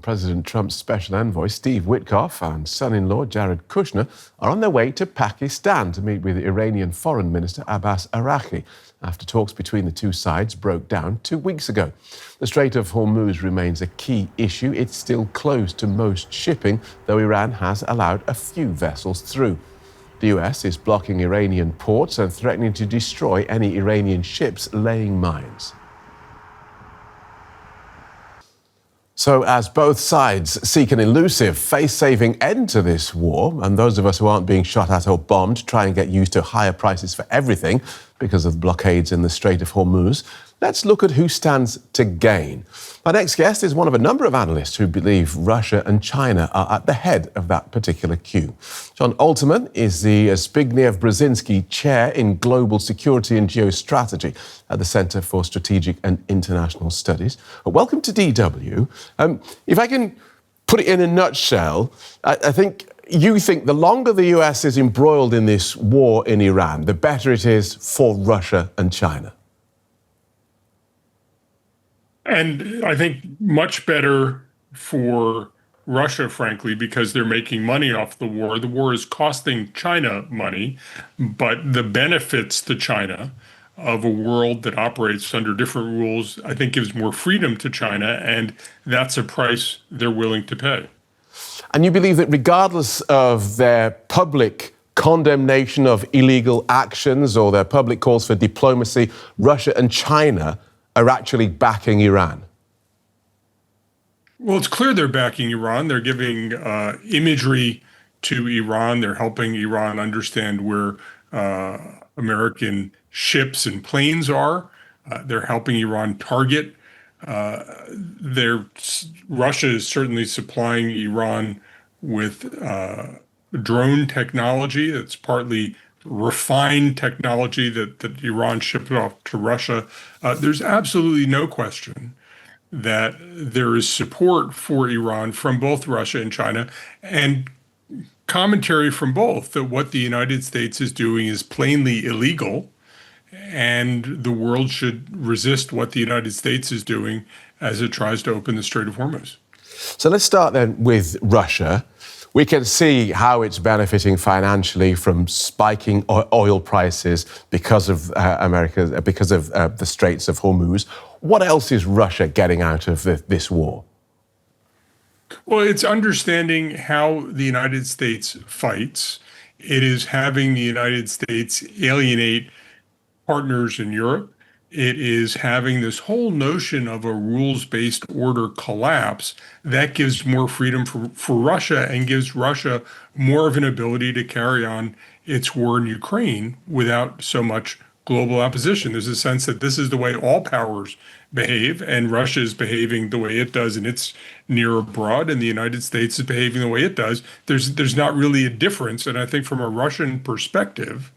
President Trump's special envoy, Steve Witkoff, and son-in-law, Jared Kushner, are on their way to Pakistan to meet with Iranian Foreign Minister Abbas Araghchi after talks between the two sides broke down 2 weeks ago. The Strait of Hormuz remains a key issue. It's still closed to most shipping, though Iran has allowed a few vessels through. The US is blocking Iranian ports and threatening to destroy any Iranian ships laying mines. So as both sides seek an elusive, face-saving end to this war, and those of us who aren't being shot at or bombed try and get used to higher prices for everything because of the blockades in the Strait of Hormuz, let's look at who stands to gain. My next guest is one of a number of analysts who believe Russia and China are at the head of that particular queue. John Alterman is the Zbigniew Brzezinski Chair in Global Security and Geostrategy at the Center for Strategic and International Studies. Welcome to DW. If I can put it in a nutshell, I think you think the longer the US is embroiled in this war in Iran, the better it is for Russia and China. And I think much better for Russia, frankly, because they're making money off the war. The war is costing China money, but the benefits to China of a world that operates under different rules, I think, gives more freedom to China, and that's a price they're willing to pay. And you believe that regardless of their public condemnation of illegal actions or their public calls for diplomacy, Russia and China are actually backing Iran? Well, it's clear they're backing Iran. They're giving imagery to Iran. They're helping Iran understand where American ships and planes are. They're helping Iran target. Russia is certainly supplying Iran with drone technology. It's partly refined technology that Iran shipped off to Russia. There's absolutely no question that there is support for Iran from both Russia and China, and commentary from both that what the United States is doing is plainly illegal, and the world should resist what the United States is doing as it tries to open the Strait of Hormuz. So let's start then with Russia. We can see how it's benefiting financially from spiking oil prices because of the Straits of Hormuz. What else is Russia getting out of this war? Well, it's understanding how the United States fights. It is having the United States alienate partners in Europe. It is having this whole notion of a rules-based order collapse that gives more freedom for Russia and gives Russia more of an ability to carry on its war in Ukraine without so much global opposition. There's a sense that this is the way all powers behave, and Russia is behaving the way it does in its near abroad, and the United States is behaving the way it does. There's not really a difference, and I think from a Russian perspective,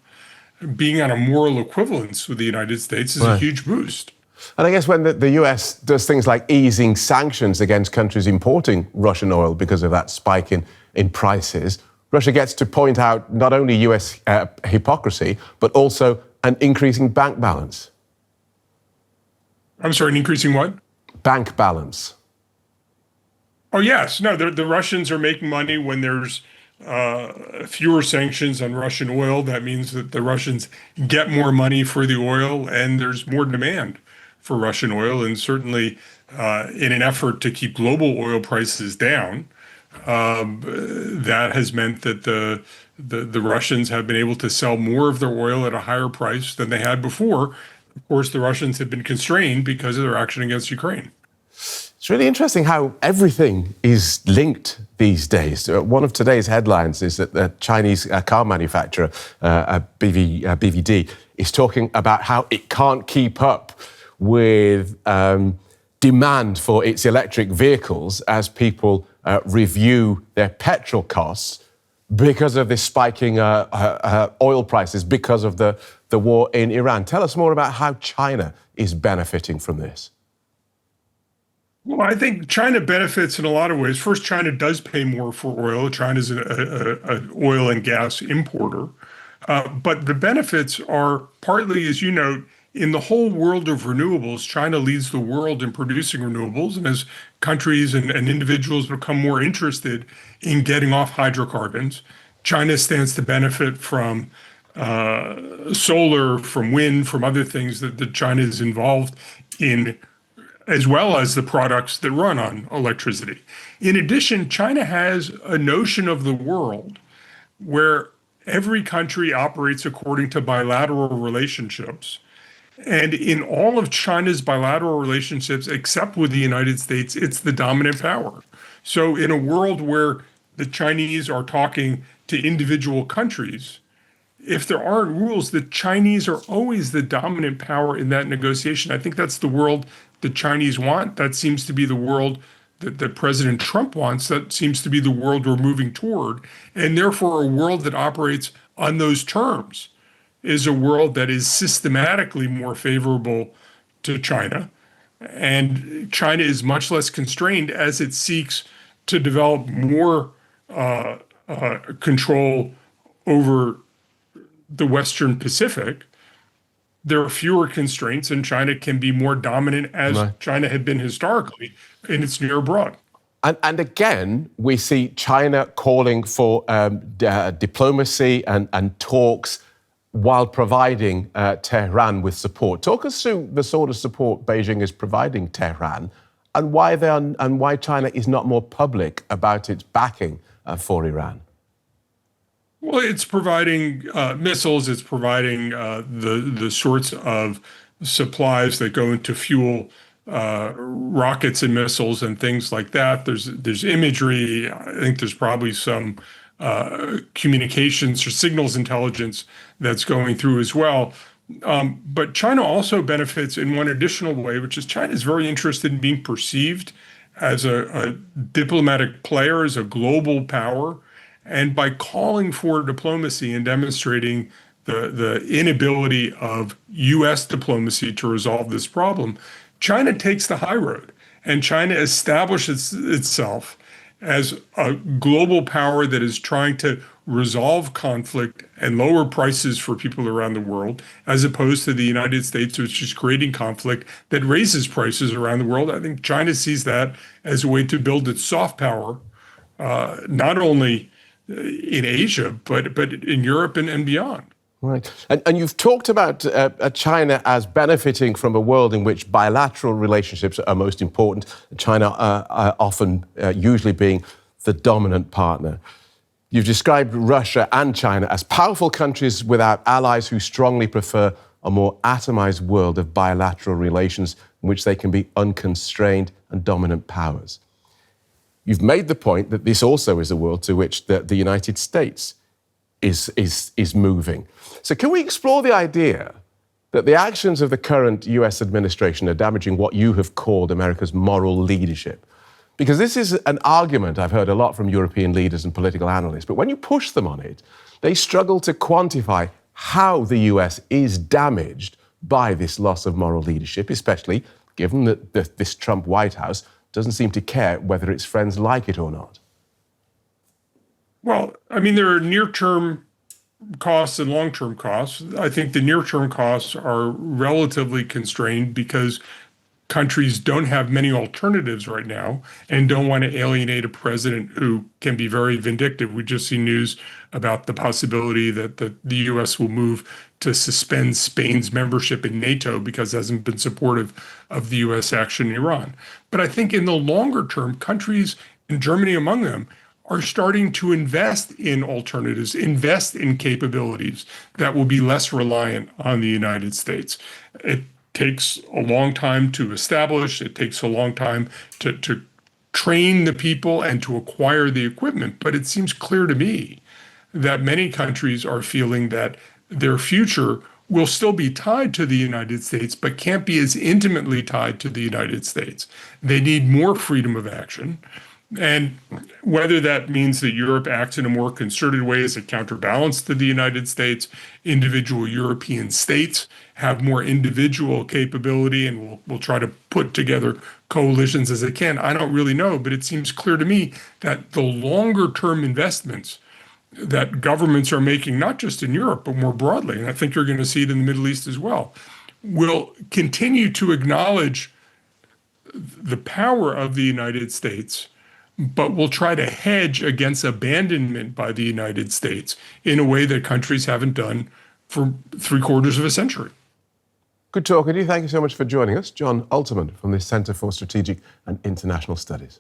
being on a moral equivalence with the United States is a huge boost. And I guess when the US does things like easing sanctions against countries importing Russian oil because of that spike in prices, Russia gets to point out not only US hypocrisy, but also an increasing bank balance. I'm sorry, an increasing what? Bank balance. Oh, yes. No, the Russians are making money when there's fewer sanctions on Russian oil. That means that the Russians get more money for the oil, and there's more demand for Russian oil. And certainly in an effort to keep global oil prices down, that has meant that the Russians have been able to sell more of their oil at a higher price than they had before. Of course, the Russians have been constrained because of their action against Ukraine. It's really interesting how everything is linked these days. One of today's headlines is that the Chinese car manufacturer, BVD, is talking about how it can't keep up with demand for its electric vehicles as people review their petrol costs because of this spiking oil prices, because of the war in Iran. Tell us more about how China is benefiting from this. Well, I think China benefits in a lot of ways. First, China does pay more for oil. China's an oil and gas importer. But the benefits are partly, as you note, in the whole world of renewables. China leads the world in producing renewables and has countries and individuals become more interested in getting off hydrocarbons. China stands to benefit from solar, from wind, from other things that China is involved in, as well as the products that run on electricity. In addition, China has a notion of the world where every country operates according to bilateral relationships. And in all of China's bilateral relationships, except with the United States, it's the dominant power. So in a world where the Chinese are talking to individual countries, if there aren't rules, the Chinese are always the dominant power in that negotiation. I think that's the world the Chinese want. That seems to be the world that President Trump wants. That seems to be the world we're moving toward. And therefore, a world that operates on those terms is a world that is systematically more favorable to China. And China is much less constrained as it seeks to develop more control over the Western Pacific. There are fewer constraints, and China can be more dominant as China had been historically in its near abroad. And again, we see China calling for diplomacy and talks while providing Tehran with support. Talk us through the sort of support Beijing is providing Tehran and why China is not more public about its backing for Iran. Well, it's providing missiles. It's providing the sorts of supplies that go into fuel rockets and missiles and things like that. There's imagery. I think there's probably some communications or signals intelligence that's going through as well. But China also benefits in one additional way, which is China is very interested in being perceived as a diplomatic player, as a global power. And by calling for diplomacy and demonstrating the inability of U.S. diplomacy to resolve this problem, China takes the high road, and China establishes itself as a global power that is trying to resolve conflict and lower prices for people around the world, as opposed to the United States, which is creating conflict that raises prices around the world. I think China sees that as a way to build its soft power, not only in Asia, but in Europe and beyond. Right. And you've talked about China as benefiting from a world in which bilateral relationships are most important, China often usually being the dominant partner. You've described Russia and China as powerful countries without allies who strongly prefer a more atomized world of bilateral relations in which they can be unconstrained and dominant powers. You've made the point that this also is a world to which the United States is moving. So can we explore the idea that the actions of the current US administration are damaging what you have called America's moral leadership? Because this is an argument I've heard a lot from European leaders and political analysts, but when you push them on it, they struggle to quantify how the US is damaged by this loss of moral leadership, especially given that this Trump White House doesn't seem to care whether its friends like it or not. Well, I mean, there are near-term costs and long-term costs. I think the near-term costs are relatively constrained because countries don't have many alternatives right now and don't want to alienate a president who can be very vindictive. We just see news about the possibility that the U.S. will move to suspend Spain's membership in NATO because it hasn't been supportive of the U.S. action in Iran. But I think in the longer term, countries, and Germany among them, are starting to invest in alternatives, invest in capabilities that will be less reliant on the United States. It takes a long time to establish. It takes a long time to train the people and to acquire the equipment. But it seems clear to me that many countries are feeling that their future will still be tied to the United States, but can't be as intimately tied to the United States. They need more freedom of action. And whether that means that Europe acts in a more concerted way as a counterbalance to the United States, individual European states have more individual capability and will try to put together coalitions as they can. I don't really know, but it seems clear to me that the longer term investments that governments are making, not just in Europe, but more broadly, and I think you're going to see it in the Middle East as well, will continue to acknowledge the power of the United States, but will try to hedge against abandonment by the United States in a way that countries haven't done for 3/4 of a century. Good talking to you. Thank you so much for joining us. John Alterman from the Centre for Strategic and International Studies.